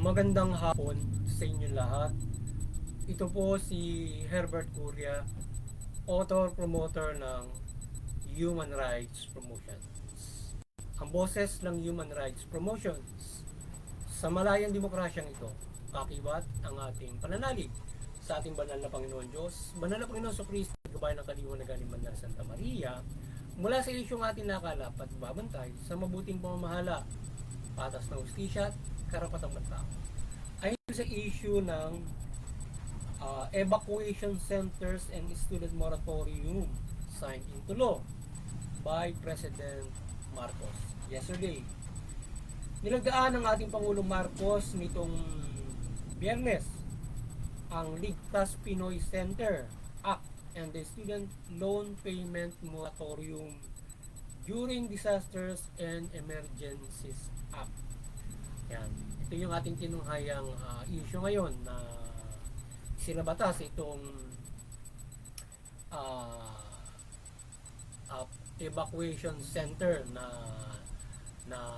Magandang hapon sa inyo lahat. Ito po si Herbert Curia, author-promoter ng Human Rights Promotions. Ang boses ng Human Rights Promotions. Sa malayang demokrasyang ito, kakibat ang ating pananalig sa ating banal na Panginoon Diyos, banal na Panginoon sa Kristo, gabay ng kaliwanagan ni Mandar Santa Maria, mula sa isyong ating nakalap at babantay sa mabuting pamamahala, patas na hustisya at karapatang tao. Ayon sa issue ng evacuation centers and student moratorium signed into law by President Marcos yesterday. Nilagdaan ng ating Pangulong Marcos nitong Biyernes ang Ligtas Pinoy Center Act and the Student Loan Payment Moratorium during Disasters and Emergencies Act. Yan. Ito yung ating tinunghayang issue ngayon na sinabatas itong evacuation center na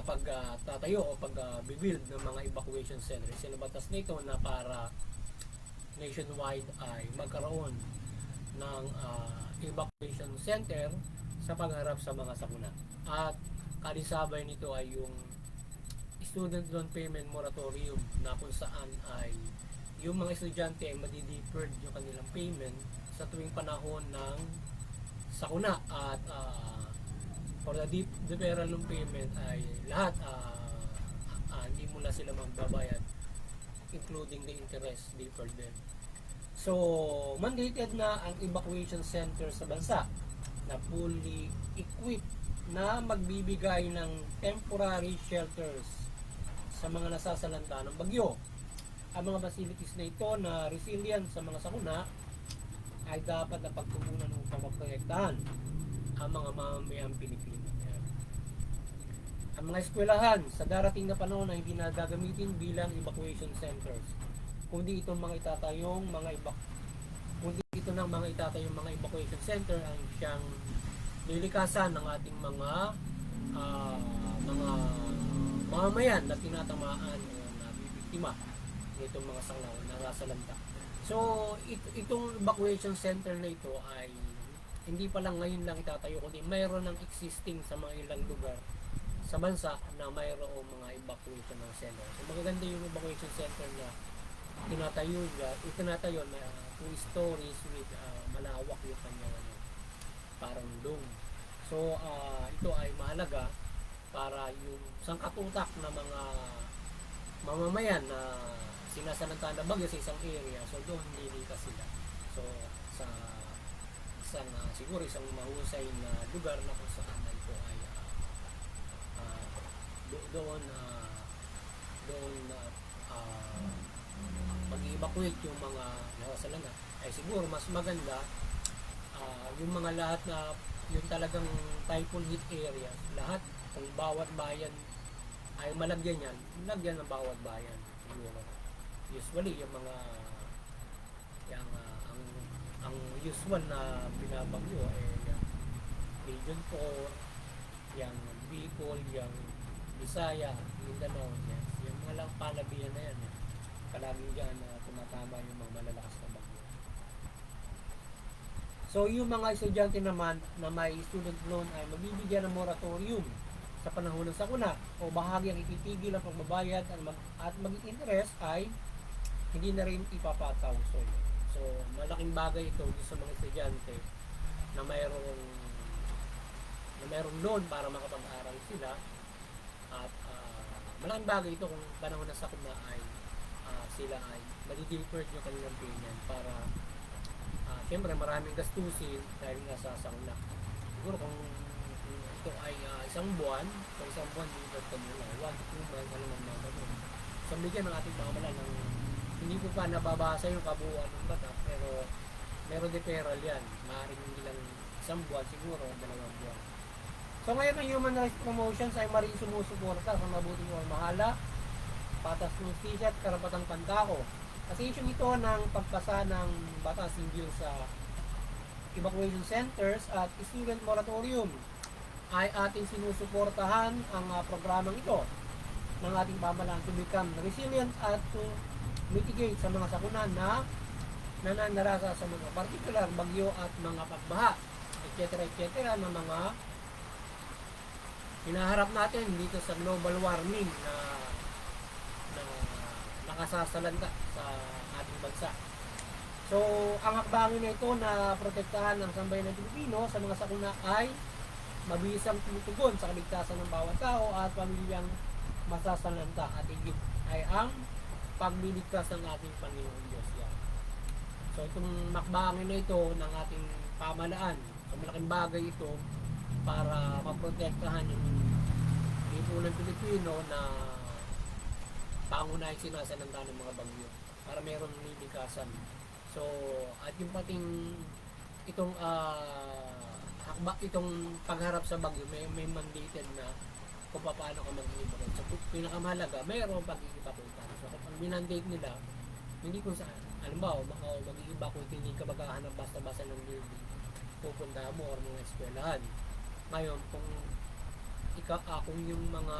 pagtatayo o pag-build ng mga evacuation center. Sinabatas nito na para nationwide ay magkaroon ng evacuation center sa pagharap sa mga sakuna. At kalisabay nito ay yung student loan payment moratorium na kung saan ay yung mga estudyante ay madi-deferred yung kanilang payment sa tuwing panahon ng sakuna at for the deferral ng payment ay lahat hindi muna sila magbabayad including the interest deferred din. So, mandated na ang evacuation center sa bansa na fully equipped na magbibigay ng temporary shelters sa mga nasasalanta ng bagyo. Ang mga facilities na ito na resilient sa mga sakuna ay dapat na pagtuunan upang maprotektahan ang mga mamamayang Pilipino. Ang mga eskwelahan sa darating na panahon ay hindi na gagamitin bilang evacuation centers, kundi itong mga itatayong mga evacuation center ang siyang lilikasan ng ating mga mamamayan na tinatamaan o nabibiktima nitong mga sanglaw na nasalanta. So, itong evacuation center na ito ay hindi pa lang ngayon lang itatayo, kundi mayroon ng existing sa mga ilang lugar sa bansa na mayroong mga evacuation ng center. So, magaganda yung evacuation center na itinatayo na 2 stories with malawak yung kanyang parang dome. So, ito ay mahalaga para yung sangkatutak na mga mamamayan na sinasalanta na bagyo sa isang area, so doon nilikas sila. So, sa siguro isang mahusay na lugar na kung saan ito ay doon mag-evacuate yung mga nasasalanta, ay siguro mas maganda yung mga lahat na yung talagang typhoon hit area, lahat kung bawat bayan ay malagyan yan, lagyan ng bawat bayan siguro. Usually yung mga ang usual na binabagyo ay Region 4, yung Bicol, yung Bisaya, Mindanao, yung mga lang panabihan na yan. Palaging dyan na tumatama yung mga malalakas na bagyo. So yung mga estudyante naman na may student loan ay mabibigyan ng moratorium sa panahon ng sakuna o bahagyang ititigil ang pagbabayad at mag-interest ay hindi na rin ipapataw. So malaking bagay ito sa mga estudyante na mayroong loan para makapag-aral sila at malaking bagay ito kung panahon ng sakuna ay sila ay madi-deferred yung kanilang payment para siyempre maraming gastusin dahil nga sa sakuna. Siguro kung ito ay isang buwan dito ito mula 1 to 2 months alam ng mga ganun. So bigyan ng ating mga ng hindi ko pa nababasa yung kabuuan ng bata, pero meron deferral yan. Maaaring hindi lang isang buwan, siguro 2 buwan. So ngayon ang Human Rights Promotions ay maring sumusuporta sa mabuting pamamahala, patas ng hustisya at karapatang pantao. Kasi issue ito ng pagpasa ng batas hinggil sa evacuation centers at student moratorium ay ating sinusuportahan ang programang ito ng ating pamahalaan to become resilient at to mitigate sa mga sakuna na nananarasa sa mga particular bagyo at mga pagbaha, etc. ng mga hinaharap natin dito sa global warming na nakasasalanta sa ating bansa. So, ang hakbangin na ito na protektahan ng sambayan ng Pilipino sa mga sakuna ay mabisang tumutugon sa kaligtasan ng bawat tao at pamilyang masasalanta at higit ay ang pagliligtas ng ating Panginoon Diyos. Yan. So, itong makbangin na ito ng ating pamahalaan, so malaking bagay ito para maprotektahan yung lipunan Pilipino na pangunahing sinasalanta ng mga bagyo para meron nilikasan. So, at yung pating itong itong pagharap sa bagyo may mandated na kung paano ka mag-evacuate. So, pinakamahalaga, mayroong pag-evacuate. So, kung minandate nila, hindi kung saan. Halimbawa, mag-evacuate, hindi ka maghahanap basta-basta ng building. Pupunta mo or mga eskwelahan. Ngayon, kung yung mga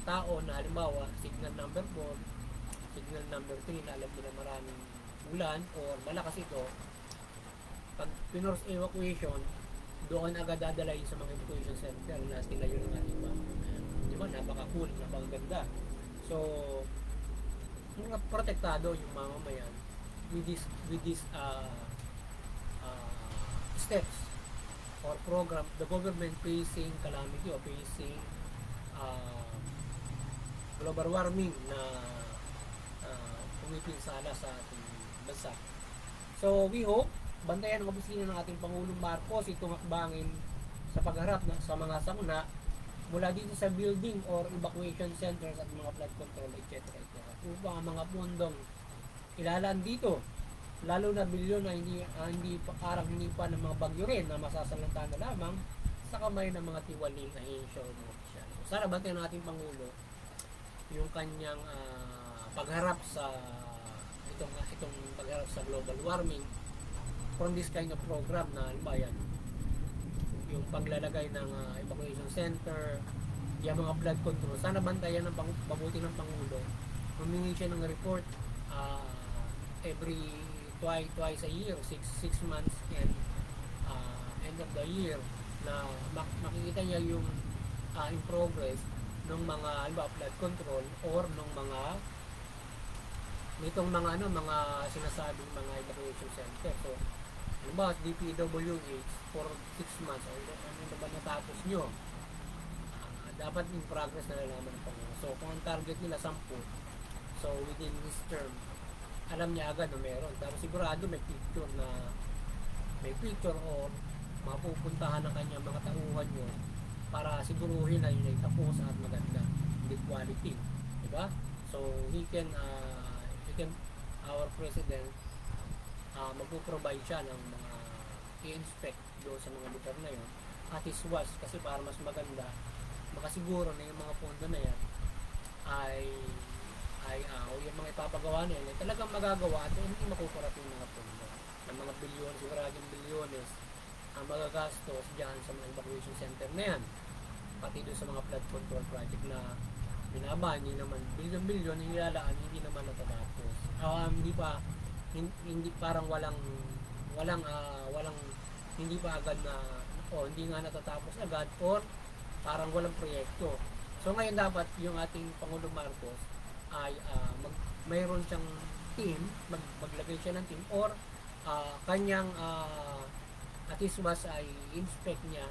tao na halimbawa, signal number 4, signal number 3, na alam nila maraming ulan or malakas ito, pag pinorse evacuation, doon agad dadalhin sa mga evacuation center na tinayo ng ating di ba, napaka-cool, napakaganda. So, mga protektado yung mamamayan with this steps or program, the government facing calamity or facing global warming na pumipinsala sa ating bansa. So, we hope bantayan ang opisina ng ating Pangulong Marcos itong hakbangin sa pagharap sa mga sakuna mula dito sa building or evacuation centers at mga flood control, etc. Upang ang mga pundong ilalaan dito, lalo na bilyon na hindi pa ng mga bagyo rin na masasalanta na lamang sa kamay ng mga tiwaling ahensya o mga opisyal. So, sana bantayan ng ating Pangulo yung kanyang pagharap sa itong pagharap sa global warming from this kind of program na halimbawa yung paglalagay ng evacuation center, yung mga flood control. Sana bantayan ng mabuti ng Pangulo. Humingi siya ng report every twice a year, 6 months and end of the year na makikita niya yung in progress ng mga halimbawa flood control or ng mga nitong mga sinasabing mga evacuation center. So, halimbawa DPWH for 6 months ano na ba natapos nyo, dapat in progress na nalaman ng Pangulo. So, kung ang target nila 10, so within this term alam niya agad na meron. Tapos sigurado may picture o mapupuntahan ng kanyang mga tauhan nyo para siguruhin na yun ay tapos at maganda, good quality, diba? So our president magpo-provide siya ng mga i-inspect doon sa mga lugar na yun at iswas kasi para mas maganda makasiguro na yung mga pondo na yan ay yung mga ipapagawa na yun ay talagang magagawa at hindi makukurat yung mga pondo ng mga bilyon, siguradong bilyones ang magagastos dyan sa mga evacuation center na yan, pati doon sa mga flood control project na binaba, hindi naman bilyon-bilyon yung nilalaan, hindi naman natatapos. Hindi parang walang hindi pa agad na hindi nga natatapos agad or parang walang proyekto. So ngayon dapat yung ating Pangulong Marcos ay mayroon siyang team, maglagay siya ng team or kanyang at least was ay inspect niya,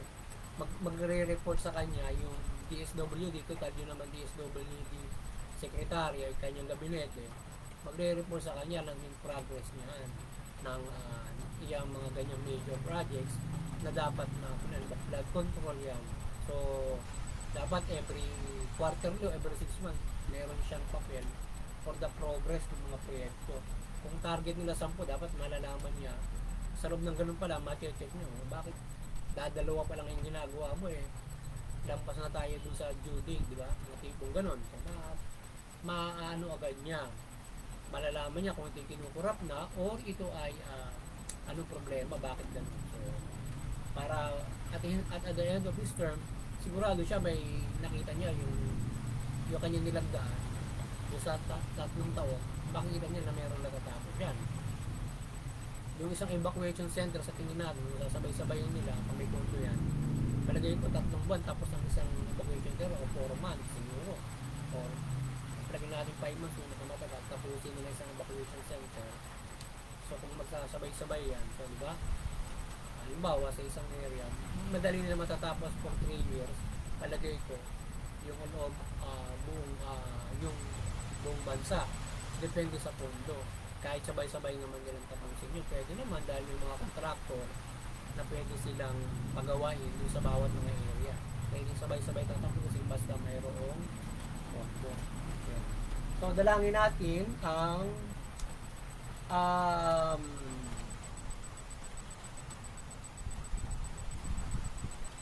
magre-report sa kanya yung DSWD, total yun naman DSWD secretary ay kanyang gabinete, magre-report sa kanya lang in progress niya ng iyang mga ganyang major projects na dapat na flood control yan. So dapat every quarterly o every 6 months meron siyang papel for the progress ng mga proyekto. Kung target nila 10, dapat malalaman niya sa loob ng ganun pala, ma-check nyo bakit dadalawa pa lang yung ginagawa mo lampas na tayo dun sa due date, di ba? Mga tipong ganun. So, maano agad niya, malalaman niya kung ito kinukurap na or ito ay anong problema, bakit ganun. So, para at the end of this term, sigurado siya may nakita niya yung yung kanyang nilagdaan, yung sa tatlong taon, makikita niya na mayroong natatapos yan. Yung isang evacuation center sa tingin natin, sabay-sabayin nila, pag may punto yan, palagay ko 3 buwan, tapos ang isang evacuation center o 4 months, siguro. O, palagay natin 5 months, yung nakamatagal, tapusin nila isang evacuation center. So, kung magsasabay-sabay yan, so, di ba? Halimbawa, sa isang area, madali nila matatapos for 3 years, palagay ko, yung loob, yung buong bansa, depende sa pondo. Kahit sabay-sabay naman nilang tapusin yun, pwede naman dahil may mga contractor na pwede silang pagawain yung sa bawat mga area. Pwede sabay-sabay tatapusin basta mayroong pondo. Okay. So, dalangin natin ang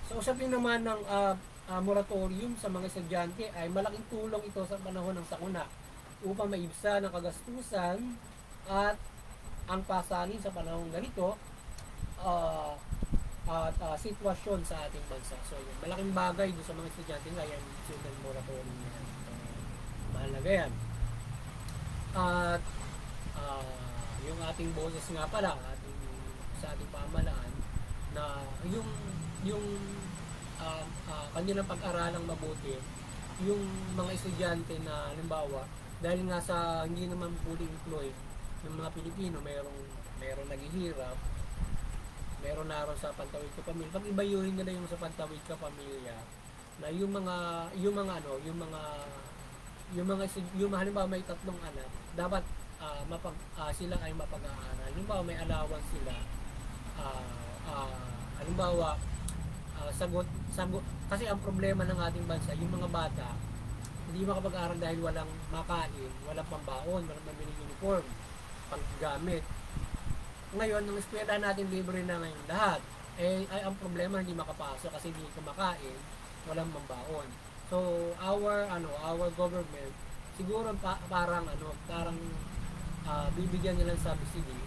so, usapin naman ng moratorium sa mga estudyante ay malaking tulong ito sa panahon ng sakuna upang maibsan ang kagastusan at ang pasanin sa panahon ganito sitwasyon sa ating bansa. So, yun, malaking bagay doon sa mga estudyante nga yan, student moratorium na yan. Mahalaga yan. At yung ating boses nga pala sa ating pamahalaan na yung kanilang pag-aralang mabuti, yung mga estudyante na halimbawa dahil nga sa hindi naman fully employed yung mga Pilipino, merong naghihirap, meron naroon sa Pantawid Ka Pamilya. Pag ibayuhin nila yung sa Pantawid Ka Pamilya na yung halimbawa may 3 anak, dapat sila ay mapag-aaral. Halimbawa may allowance sila, halimbawa sagot kasi ang problema ng ating bansa, yung mga bata hindi makapag-aaral dahil walang makain, walang pambaon, walang mabiling uniform, panggamit. Ngayon, nung eskwela natin libre na ngayon lahat, ay ang problema hindi makapasok kasi hindi kumakain, walang pambaon. So, our government siguro parang bibigyan nila ng subsidy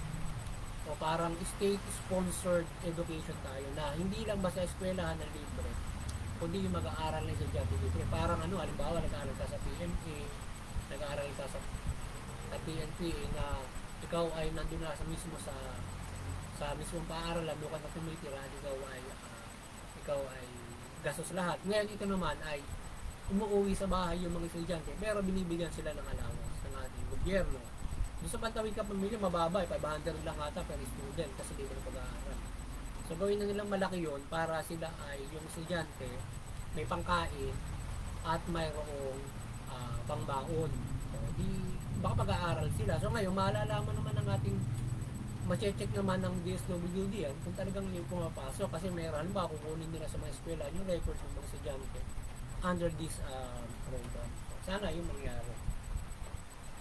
o parang state-sponsored education tayo na hindi lang basta eskwelahan na libre, kundi yung mag-aaral na estudyante libre. Parang halimbawa, nag-aaral ka sa PMA, nag-aaral ka sa PNPA na ikaw ay nandun na mismo sa mismong paaralan, doon ka na tumitira, ikaw ay gastos lahat. Ngayon, ito naman ay umuwi sa bahay yung mga estudyante, pero binibigyan sila ng allowance ng ating gobyerno. Doon sa Pantawid Ka Pamilya, mababa, 500 lang ata per student kasi dito na pag-aaral. So, gawin na nilang malaki yun para sila ay, yung estudyante, may pangkain at mayroong pangbaon. So, baka pag-aaral sila. So, ngayon, maalalaman naman ng ating mache-check naman ng DSWD yan kung talagang yung pumapasok kasi mayroon ba kukunin nila sa mga eskwela yung record ng mga estudyante under this program. So, sana yung mangyari.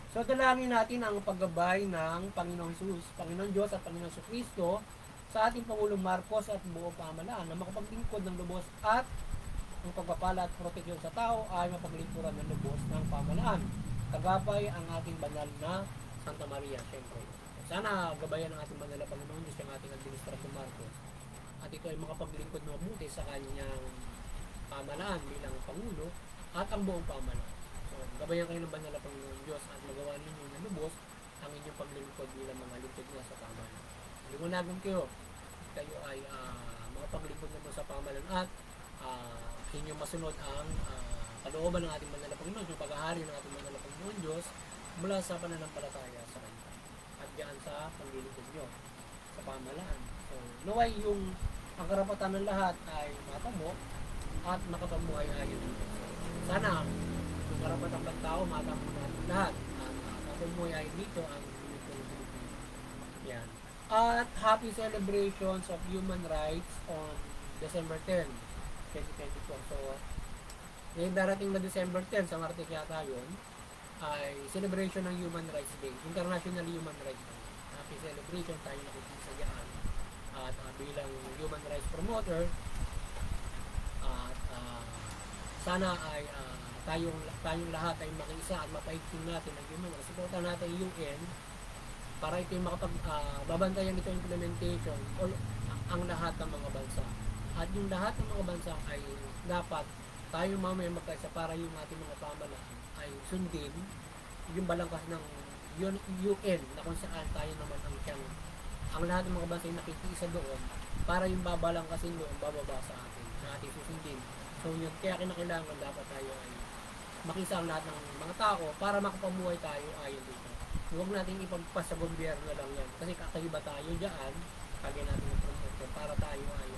So, dalangin natin ang paggabay ng Panginoong Jesus, Panginoong Diyos at Panginoong Kristo sa ating Pangulong Marcos at buong pamahalaan na makapaglingkod ng lubos at ang pagpapala at proteksyon sa tao ay mapaglingkuran ng lubos ng pamahalaan. Kagabay ang ating banal na Santa Maria, siyempre. Sana gabayan ng ating banal na Panginoon Diyos yung ating Administrator Marcos at ito ay makapaglingkod ng mabuti sa kanyang pamahalaan bilang Pangulo at ang buong pamahalaan. So, gabayan kayo ng banal na Panginoon Diyos at magawa ninyo ng lubos ang inyong paglingkod bilang mga lingkod niya sa pamahalaan. Liwanagan kayo ay makapaglingkod naman sa pamahalaan at inyong masunod ang kalooban ng ating banal na Panginoon, yung paghahari ng ating banal na Panginoon Diyos mula sa pananampalataya sa Kanya at diyan sa paglilingkod nyo sa pamahalaan. So, naway yung ang karapatan ng lahat ay matamo at makapamuhay ayon ng Diyos. Sana yung karapatan ng tao matamo natin lahat at makapamuhay ayon dito ang yan. At happy celebrations of human rights on December 10, 2024. So, ngayon darating na December 10, sa Martes yata yun, ay celebration ng Human Rights Day, International Human Rights Day. Happy celebration, tayo nakikisa dyan. At bilang human rights promoter, at sana ay tayong lahat ay makiisa at mapaigting natin ang human rights. Suportahan natin yung UN para ito yung babantayan ito implementation ang lahat ng mga bansa. At yung lahat ng mga bansa ay dapat tayo mamaya magkaisa para yung ating mga pamalaan ay sundin yung balangkas ng UN na kung saan tayo naman ang lahat ng mga bansa ay nakikiisa doon para yung babalangkasin doon bababa sa atin na ating susundin. So yun, kaya kinakailangan dapat tayo ay makisa ang lahat ng mga tao para makapamuhay tayo ayon dito. Huwag natin ipagpas sa gobyerno lang yan kasi kakaiba tayo dyan, kagaya natin ng promoter para tayo ay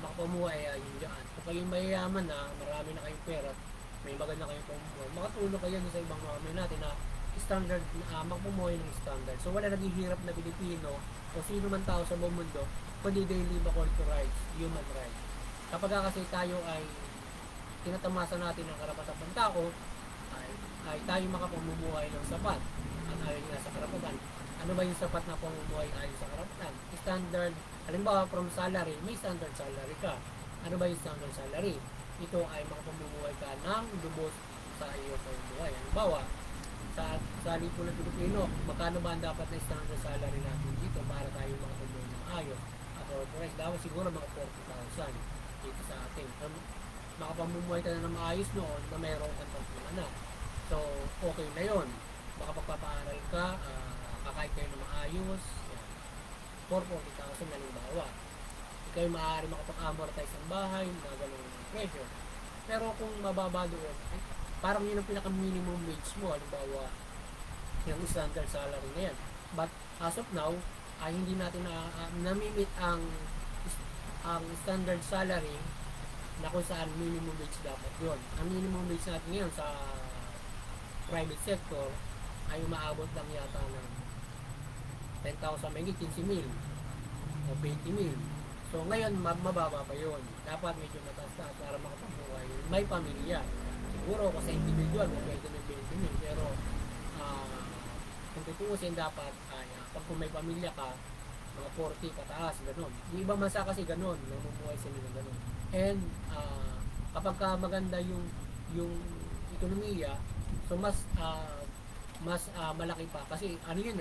makapamuhay ayon dyan. Kung kayo mayayaman na, marami na kayong pera, may maganda kayong pamumuhay, makatulong kayo sa ibang mga natin na standard, magpumuhay ng standard. So wala naghihirap na Pilipino o sino man tao sa buong mundo kundi they live according to rights, human rights. Kapag kasi tayo ay tinatamasa natin ng karapatan ng tao, ay tayo makapamumuhay ng sapat at ayon nga sa karapatan. Ano ba yung sapat na pamumuhay ayon sa karapatan? Standard, halimbawa from salary, may standard salary ka. Ano ba yung standard salary? Ito ay makapamumuhay ka ng lubos sa iyong pamumuhay. Halimbawa, sa lipunan ng Pilipino, magkano ba ang dapat na standard salary natin dito para tayo makapamumuhay ng ayos? At authorized, dapat siguro mga 40,000 dito sa atin. Makapamumuhay ka na ng maayos noon na mayroong kang tatlong anak. So, okay na yun. Makapagpapaaral ka, kakain kayo ng maayos, yan. For 40,000 halimbawa. Ikaw ay maaari makapag-amortize ang bahay, na ganun pressure. Pero kung mababa doon, parang yun ang pinaka-minimum wage mo, halimbawa, yung standard salary na yan. But as of now, ay hindi natin namimit ang standard salary na kung saan minimum wage dapat yun. Ang minimum wage natin ngayon sa private sector ay umaabot lang yata ng 10,000, may 15,000 o 20,000. So ngayon mababa pa yun. Dapat medyo mataas para makapabuhay. May pamilya. Siguro kasi individual, pwede may 20,000. Pero kung tutuusin dapat ay pag may pamilya ka, mga 40 pataas, gano'n. Yung ibang bansa kasi gano'n, namumuhay sila ng gano'n. And kapag maganda yung ekonomiya, so mas malaki pa kasi ano yun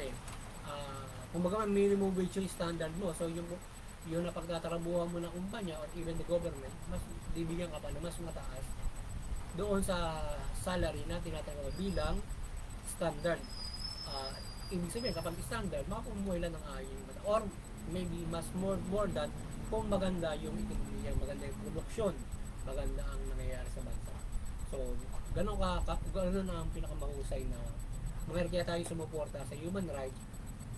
kumbaga minimum wage yung standard mo, so yung napagtatrabuhan mo ng kumpanya or even the government, mas bibigyan ka pa na mas mataas doon sa salary na tinatawag bilang standard. Ibig sabihin kapag standard, makapumuhay lang ng ayon or maybe mas more than kung maganda yung ekonomiya, maganda yung produksyon, maganda ang nangyayari sa bansa. So ganun ang pinakamahusay na kaya tayo sumuporta sa human rights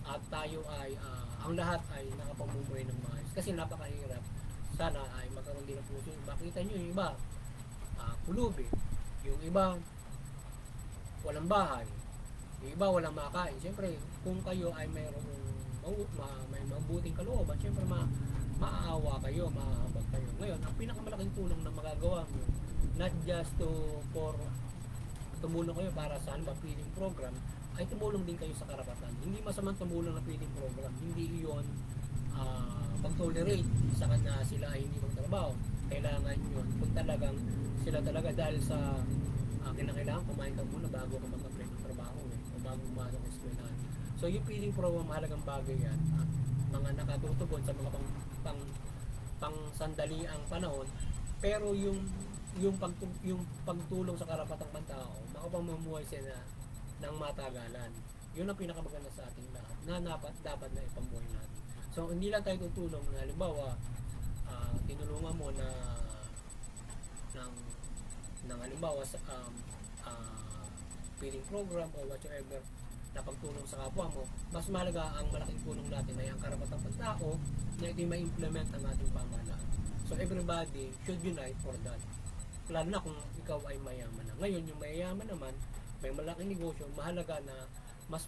at tayo ay ang lahat ay nakapamumuhay ng maayos kasi napakahirap. Sana ay magkaroon din ng puso. Makita nyo yung iba pulubi, yung iba walang bahay, yung iba walang makain. Siyempre kung kayo ay may mabuting kalooban, siyempre maaawa kayo, maaabag kayo. Ngayon ang pinakamalaking tulong na magagawa mo, not just for tumulong kayo para sa feeding program, ay tumulong din kayo sa karapatan. Hindi masamang tumulong na feeding program, hindi iyon pag-tolerate sa kanya sila ay hindi magtrabaho. Kailangan yun kung talagang sila talaga dahil sa kinakailangan kumain ka muna bago ka mag-apply ng trabaho o bago pumasok ng eskwelahan. So yung feeding program mahalagang bagay yan at mga nakatutugon sa mga pang sandali ang panahon, pero yung pagtulong sa karapatang pantao, makapamumuhay sila ng matagalan. Yun ang pinakamaganda sa ating lahat na dapat na ipamuhay natin. So hindi lang tayo tutulong na halimbawa tinulungan mo na ng halimbawa sa feeding program o whatever na pagtulong sa kapwa mo, mas mahalaga ang malaking tulong natin ay ang karapatang pantao na ito ma-implement ang ating pamahalaan. So everybody should unite for that. Lalo na kung ikaw ay mayaman na. Ngayon yung mayayaman naman, may malaking negosyo, mahalaga na mas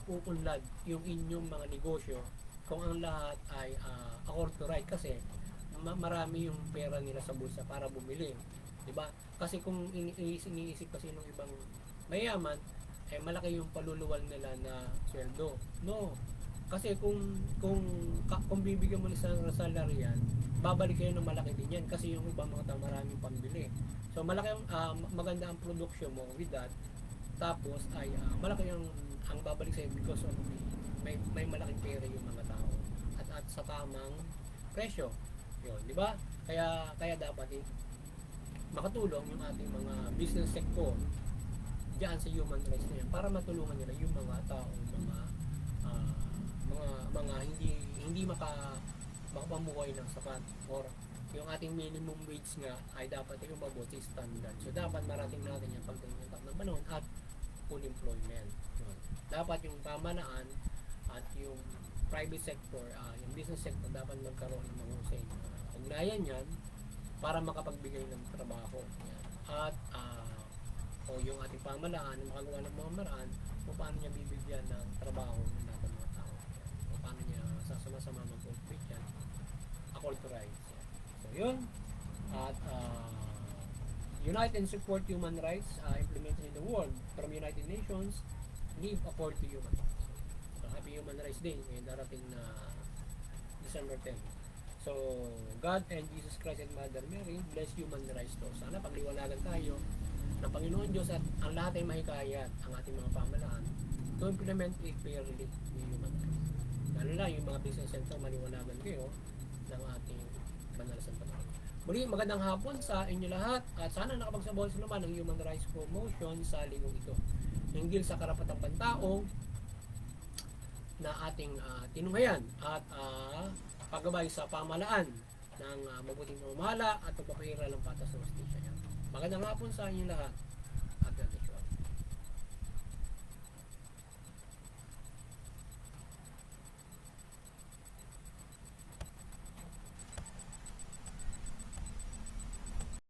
uunlad yung inyong mga negosyo kung ang lahat ay according to right kasi marami yung pera nila sa bulsa para bumili. Diba? Kasi kung iniisip kasi ng ibang mayaman, malaki yung paluluwal nila na sweldo. No. Kasi kung bibigyan mo nila sa salary yan, babalik kayo ng malaki din yan kasi yung ibang mga tao maraming pambili. So malaki maganda ang production mo with that. Tapos ay malaki ang babalik sa'yo because of may malaking pera yung mga tao at sa tamang presyo. Yun, di ba? Kaya dapat makatulong yung ating mga business sector diyan sa human rights na yan para matulungan nila yung mga taong ah, mga hindi makapamuhay ng sapat, or yung ating minimum wage nga ay dapat ay umabot sa standard. So dapat marating natin yan pagdating ng panahon at full employment. Yun. Dapat yung pamahalaan at yung private sector, yung business sector, dapat magkaroon ng mahusay na ugnayan yan para makapagbigay ng trabaho. Yan. At o yung ating pamahalaan makagawa ng mga maraan kung paano niya bibigyan ng trabaho ng natin mga tao. Yan. Kung paano niya sasama-sama mag-compete yan acculturize. Yan. So yun. At unite and support human rights implemented in the world from United Nations. Live according to human rights. So, happy Human Rights Day ngayon darating na December 10. So, God and Jesus Christ and Mother Mary bless human rights to. Sana pagliwanagan tayo ng Panginoon Diyos at ang lahat ay mahikayat ang ating mga pamahalaan to implement it fairly the human rights. Lalo na yung mga business center, maliwanagan kayo ng ating banal sa Panginoon. Muli, magandang hapon sa inyo lahat at sana nakapagsabaw sa naman ng human rights promotion sa linggong ito. Hinggil sa karapatang pantao na ating tinunghayan at paggabay sa pamahalaan ng mabuting pamamahala at pagpapahira ng patas ng justisya. Magandang hapon sa inyo lahat.